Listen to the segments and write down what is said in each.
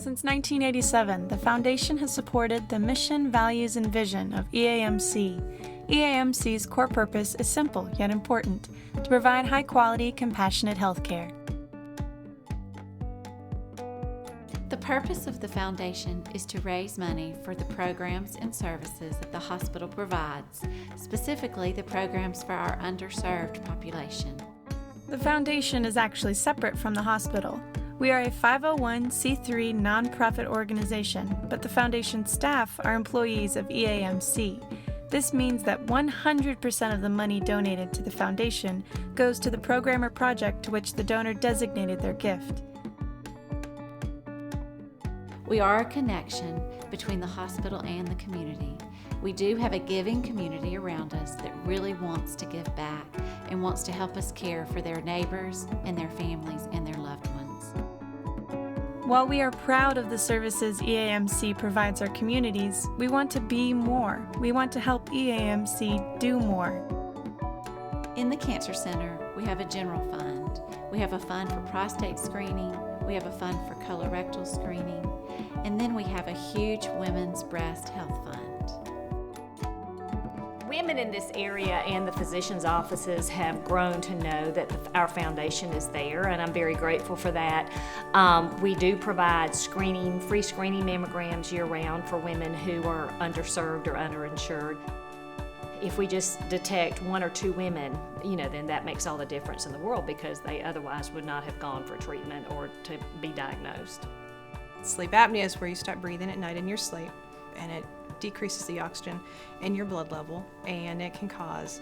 Since 1987, the Foundation has supported the mission, values, and vision of EAMC. EAMC's core purpose is simple yet important: to provide high-quality, compassionate health care. The purpose of the Foundation is to raise money for the programs and services that the hospital provides, specifically the programs for our underserved population. The Foundation is actually separate from the hospital. We are a 501c3 nonprofit organization, but the Foundation staff are employees of EAMC. This means that 100% of the money donated to the Foundation goes to the program or project to which the donor designated their gift. We are a connection between the hospital and the community. We do have a giving community around us that really wants to give back and wants to help us care for their neighbors and their families and their loved ones. While we are proud of the services EAMC provides our communities, we want to be more. We want to help EAMC do more. In the Cancer Center, we have a general fund. We have a fund for prostate screening. We have a fund for colorectal screening. And then we have a huge women's breast health fund. Women in this area and the physicians' offices have grown to know that our foundation is there, and I'm very grateful for that. We do provide free screening mammograms year-round for women who are underserved or underinsured. If we just detect one or two women, then that makes all the difference in the world, because they otherwise would not have gone for treatment or to be diagnosed. Sleep apnea is where you stop breathing at night in your sleep, and it decreases the oxygen in your blood level, and it can cause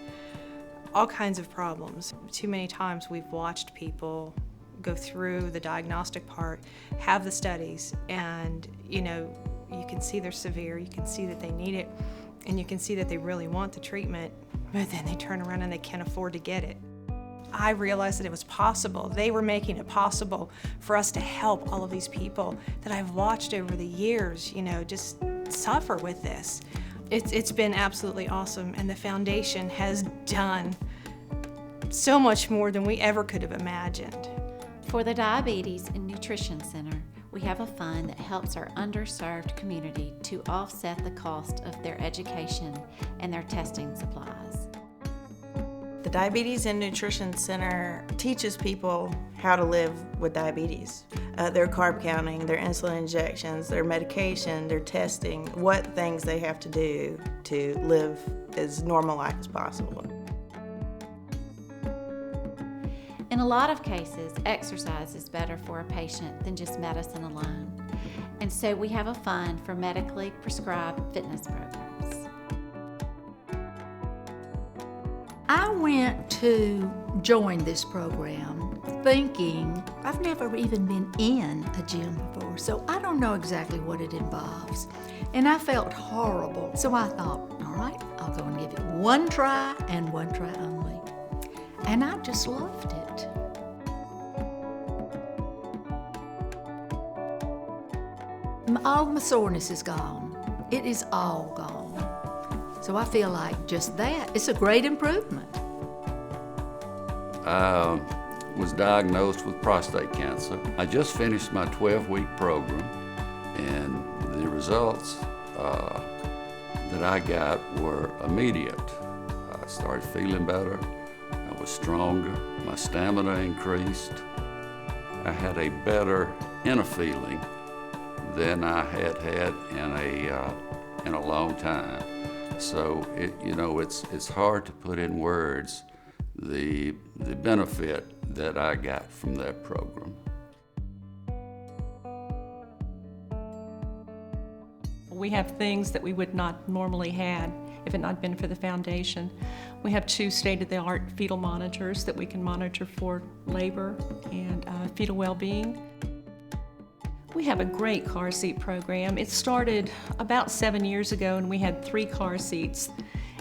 all kinds of problems. Too many times we've watched people go through the diagnostic part, have the studies, and you can see they're severe, you can see that they need it, and you can see that they really want the treatment, but then they turn around and they can't afford to get it. I realized that it was possible. They were making it possible for us to help all of these people that I've watched over the years, just suffer with this. It's been absolutely awesome, and the Foundation has done so much more than we ever could have imagined. For the Diabetes and Nutrition Center, we have a fund that helps our underserved community to offset the cost of their education and their testing supplies. The Diabetes and Nutrition Center teaches people how to live with diabetes. Their carb counting, their insulin injections, their medication, their testing, what things they have to do to live as normal life as possible. In a lot of cases, exercise is better for a patient than just medicine alone. And so we have a fund for medically prescribed fitness programs. I went to join this program thinking I've never even been in a gym before, so I don't know exactly what it involves. And I felt horrible. So I thought, all right, I'll go and give it one try and one try only. And I just loved it. All my soreness is gone. It is all gone. So I feel like just that, it's a great improvement. I was diagnosed with prostate cancer. I just finished my 12-week program, and the results that I got were immediate. I started feeling better. I was stronger. My stamina increased. I had a better inner feeling than I had in a long time. So it's hard to put in words the benefit that I got from that program. We have things that we would not normally have if it had not been for the Foundation. We have 2 state-of-the-art fetal monitors that we can monitor for labor and fetal well-being. We have a great car seat program. It started about 7 years ago, and we had 3 car seats,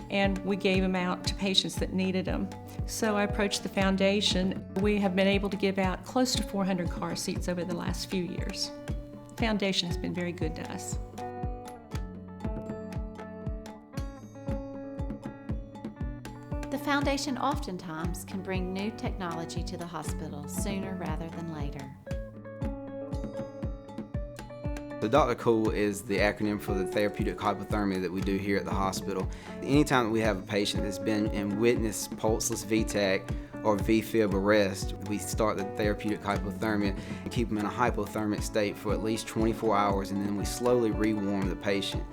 and we gave them out to patients that needed them. So I approached the Foundation. We have been able to give out close to 400 car seats over the last few years. The Foundation has been very good to us. The Foundation oftentimes can bring new technology to the hospital sooner rather than later. The Dr. Cool is the acronym for the therapeutic hypothermia that we do here at the hospital. Anytime that we have a patient that's been in witness pulseless VTAC or VFib arrest, we start the therapeutic hypothermia and keep them in a hypothermic state for at least 24 hours, and then we slowly rewarm the patient.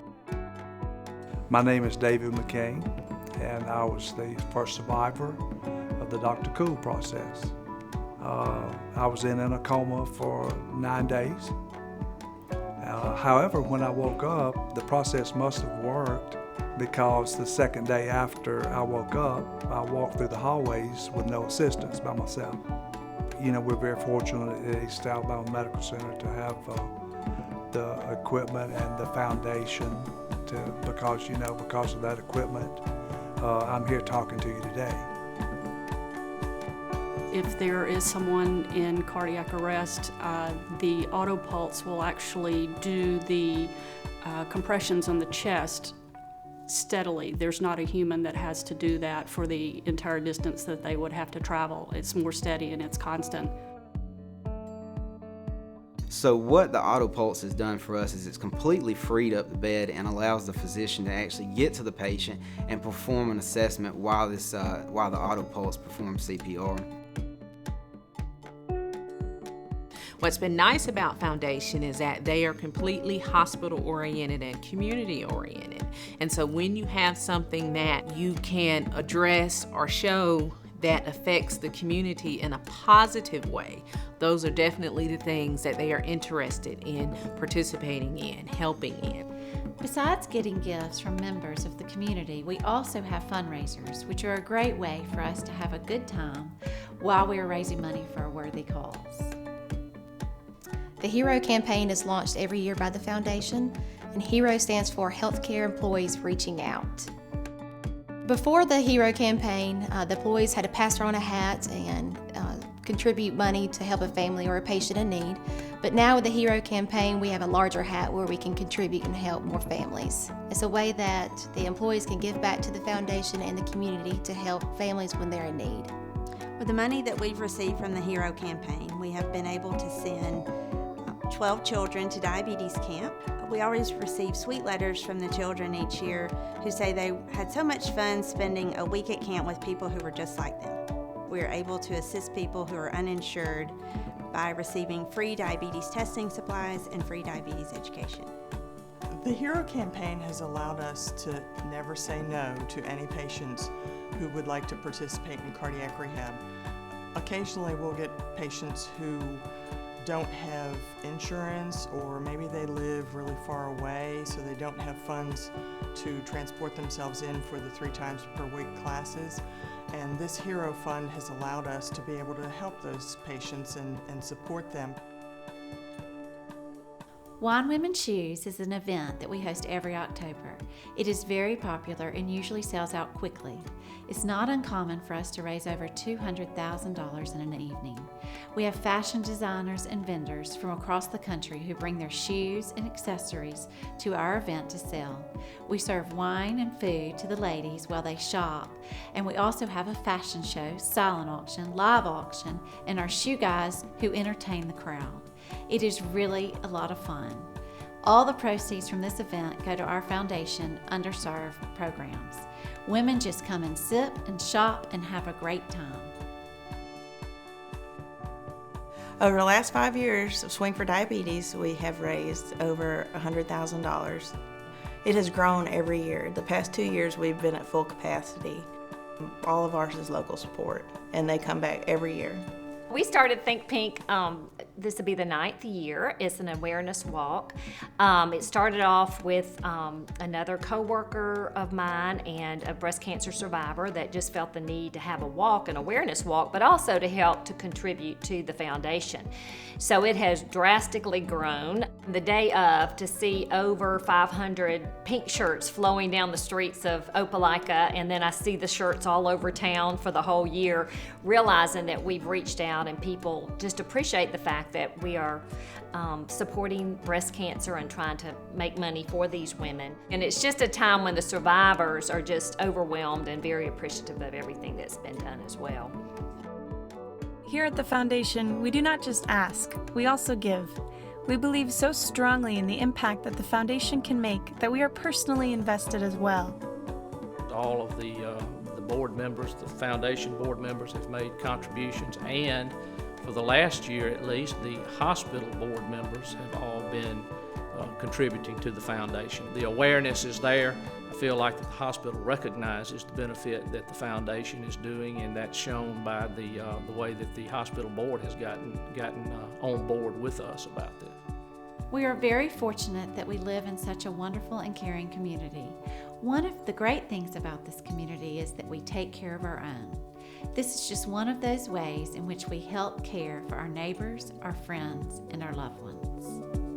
My name is David McCain, and I was the first survivor of the Dr. Cool process. I was in a coma for 9 days. However, when I woke up, the process must have worked, because the second day after I woke up, I walked through the hallways with no assistance by myself. You know, we're very fortunate at East Alabama Medical Center to have the equipment and the foundation because of that equipment, I'm here talking to you today. If there is someone in cardiac arrest, the auto pulse will actually do the compressions on the chest steadily. There's not a human that has to do that for the entire distance that they would have to travel. It's more steady and it's constant. So what the auto pulse has done for us is it's completely freed up the bed and allows the physician to actually get to the patient and perform an assessment while the auto pulse performs CPR. What's been nice about Foundation is that they are completely hospital-oriented and community-oriented. And so when you have something that you can address or show that affects the community in a positive way, those are definitely the things that they are interested in participating in, helping in. Besides getting gifts from members of the community, we also have fundraisers, which are a great way for us to have a good time while we are raising money for a worthy cause. The HERO campaign is launched every year by the Foundation, and HERO stands for Healthcare Employees Reaching Out. Before the HERO campaign, the employees had to pass around a hat and contribute money to help a family or a patient in need. But now with the HERO campaign, we have a larger hat where we can contribute and help more families. It's a way that the employees can give back to the Foundation and the community to help families when they're in need. With the money that we've received from the HERO campaign, we have been able to send 12 children to diabetes camp. We always receive sweet letters from the children each year who say they had so much fun spending a week at camp with people who were just like them. We are able to assist people who are uninsured by receiving free diabetes testing supplies and free diabetes education. The HERO campaign has allowed us to never say no to any patients who would like to participate in cardiac rehab. Occasionally we'll get patients who don't have insurance, or maybe they live really far away so they don't have funds to transport themselves in for the 3 times per week classes. And this HERO Fund has allowed us to be able to help those patients and support them. Wine Women Choose is an event that we host every October. It is very popular and usually sells out quickly. It's not uncommon for us to raise over $200,000 in an evening. We have fashion designers and vendors from across the country who bring their shoes and accessories to our event to sell. We serve wine and food to the ladies while they shop, and we also have a fashion show, silent auction, live auction, and our shoe guys who entertain the crowd. It is really a lot of fun. All the proceeds from this event go to our foundation underserved programs. Women just come and sip and shop and have a great time. Over the last 5 years of Swing for Diabetes, we have raised over $100,000. It has grown every year. The past 2 years we've been at full capacity. All of ours is local support, and they come back every year. We started Think Pink, this will be the 9th year. It's an awareness walk. It started off with another coworker of mine and a breast cancer survivor that just felt the need to have a walk, an awareness walk, but also to help to contribute to the foundation. So it has drastically grown. The day of, to see over 500 pink shirts flowing down the streets of Opelika, and then I see the shirts all over town for the whole year, realizing that we've reached out and people just appreciate the fact that we are supporting breast cancer and trying to make money for these women. And it's just a time when the survivors are just overwhelmed and very appreciative of everything that's been done as well. Here at the Foundation, we do not just ask, we also give. We believe so strongly in the impact that the foundation can make that we are personally invested as well. All of the board members, the foundation board members have made contributions, and for the last year at least, the hospital board members have all been contributing to the foundation. The awareness is there. I feel like the hospital recognizes the benefit that the foundation is doing, and that's shown by the way that the hospital board has gotten on board with us about this. We are very fortunate that we live in such a wonderful and caring community. One of the great things about this community is that we take care of our own. This is just one of those ways in which we help care for our neighbors, our friends, and our loved ones.